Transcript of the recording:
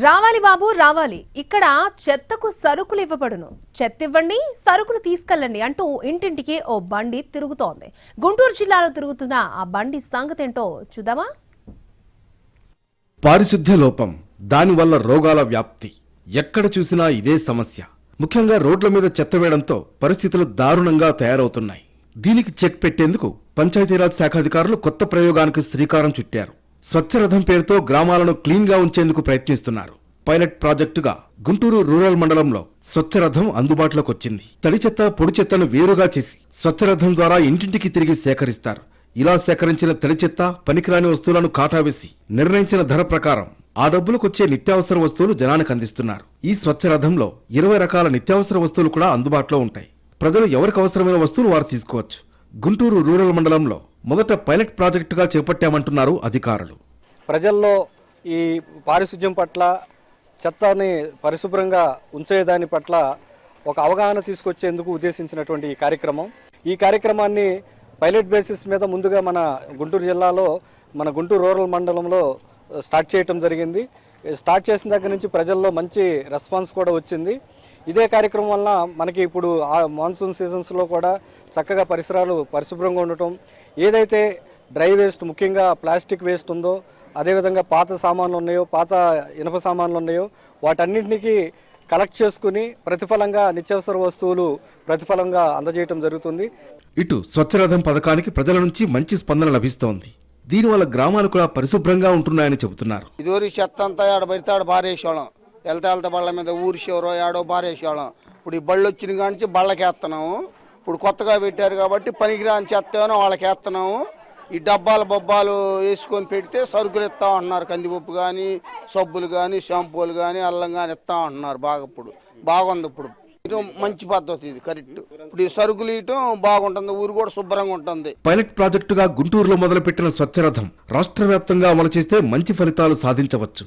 రావాలి బాబు రావాలి, ఇక్కడ చెత్తకు సరుకులు ఇవ్వబడును, చెత్త ఇవ్వండి సరుకులు తీసుకెళ్ళండి అంటూ ఇంటింటికి ఓ బండి తిరుగుతోంది. గుంటూరు జిల్లాలో తిరుగుతున్న ఆ బండి సంగతేంటో చూద్దామా. పారిశుద్ధ్య లోపం, దానివల్ల రోగాల వ్యాప్తి, ఎక్కడ చూసినా ఇదే సమస్య. ముఖ్యంగా రోడ్ల మీద చెత్త వేయడంతో పరిస్థితులు దారుణంగా తయారవుతున్నాయి. దీనికి చెక్ పెట్టేందుకు పంచాయతీరాజ్ శాఖాధికారులు కొత్త ప్రయోగానికి శ్రీకారం చుట్టారు. స్వచ్ఛరథం పేరుతో గ్రామాలను క్లీన్ గా ఉంచేందుకు ప్రయత్నిస్తున్నారు. పైలట్ ప్రాజెక్టుగా గుంటూరు రూరల్ మండలంలో స్వచ్ఛరథం అందుబాటులోకి వచ్చింది. తడి చెత్త, పొడి చెత్తను వేరుగా చేసి స్వచ్ఛరథం ద్వారా ఇంటింటికి తిరిగి సేకరిస్తారు. ఇలా సేకరించిన తడి చెత్త, పనికిరాని వస్తువులను కాటా వేసి నిర్ణయించిన ధర ప్రకారం ఆ డబ్బులకొచ్చే నిత్యావసర వస్తువులు జనానికి అందిస్తున్నారు. ఈ స్వచ్ఛరథంలో 20 రకాల నిత్యావసర వస్తువులు కూడా అందుబాటులో ఉంటాయి. ప్రజలు ఎవరికి అవసరమైన వస్తువులు వారు తీసుకోవచ్చు. గుంటూరు రూరల్ మండలంలో మొదట పైలట్ ప్రాజెక్టుగా చేపట్టామంటున్నారు అధికారులు. ప్రజల్లో ఈ పారిశుధ్యం పట్ల, చెత్తని పరిశుభ్రంగా ఉంచేదాని పట్ల ఒక అవగాహన తీసుకొచ్చేందుకు ఉద్దేశించినటువంటి ఈ కార్యక్రమం. ఈ కార్యక్రమాన్ని పైలట్ బేసిస్ మీద ముందుగా మన గుంటూరు జిల్లాలో మన గుంటూరు రూరల్ మండలంలో స్టార్ట్ చేయటం జరిగింది. స్టార్ట్ చేసిన దగ్గర నుంచి ప్రజల్లో మంచి రెస్పాన్స్ కూడా వచ్చింది. ఇదే కార్యక్రమం వల్ల మనకి ఇప్పుడు మాన్సూన్ సీజన్స్లో కూడా చక్కగా పరిసరాలు పరిశుభ్రంగా ఉండటం, ఏదైతే డ్రై వేస్ట్ ముఖ్యంగా ప్లాస్టిక్ వేస్ట్ ఉందో, అదేవిధంగా పాత సామాన్లు ఉన్నాయో, పాత ఇనప సామాన్లు ఉన్నాయో, వాటన్నింటినీ కలెక్ట్ చేసుకుని ప్రతిఫలంగా నిత్యావసర వస్తువులు ప్రతిఫలంగా అందజేయటం జరుగుతుంది. ఇటు స్వచ్ఛరథం పథకానికి ప్రజల నుంచి మంచి స్పందన లభిస్తోంది. దీనివల్ల గ్రామాలు కూడా పరిశుభ్రంగా ఉంటున్నాయని చెబుతున్నారు. ఇదివరకు చెత్త అంతా ఆడబడితే ఆడ బారేసేవాళ్ళం, వెళ్తా బళ్ళ మీద ఊరి చివరో ఆడో బారేసేవాళ్ళం. ఇప్పుడు ఈ బళ్ళు వచ్చిన కానించి బళ్ళకేస్తున్నాము. ఇప్పుడు కొత్తగా పెట్టారు కాబట్టి పనికిరాని చెత్తను వాళ్ళకి వేస్తున్నాము. ఈ బొబ్బాలు వేసుకొని పెడితే సరుకులు ఇస్తా ఉంటున్నారు. కందిపప్పు కానీ, సబ్బులు కానీ, షాంపూలు కానీ, అల్లం కానీ ఇస్తా ఉంటున్నారు. ఇప్పుడు బాగుంది. ఇప్పుడు మంచి పద్ధతి, ఇది కరెక్ట్. ఇప్పుడు ఈ సరుకులు ఇయటం బాగుంటుంది, ఊరు కూడా శుభ్రంగా ఉంటుంది. పైలట్ ప్రాజెక్టుగా గుంటూరులో మొదలుపెట్టిన స్వచ్ఛరథం రాష్ట్ర వ్యాప్తంగా అమలు చేస్తే మంచి ఫలితాలు సాధించవచ్చు.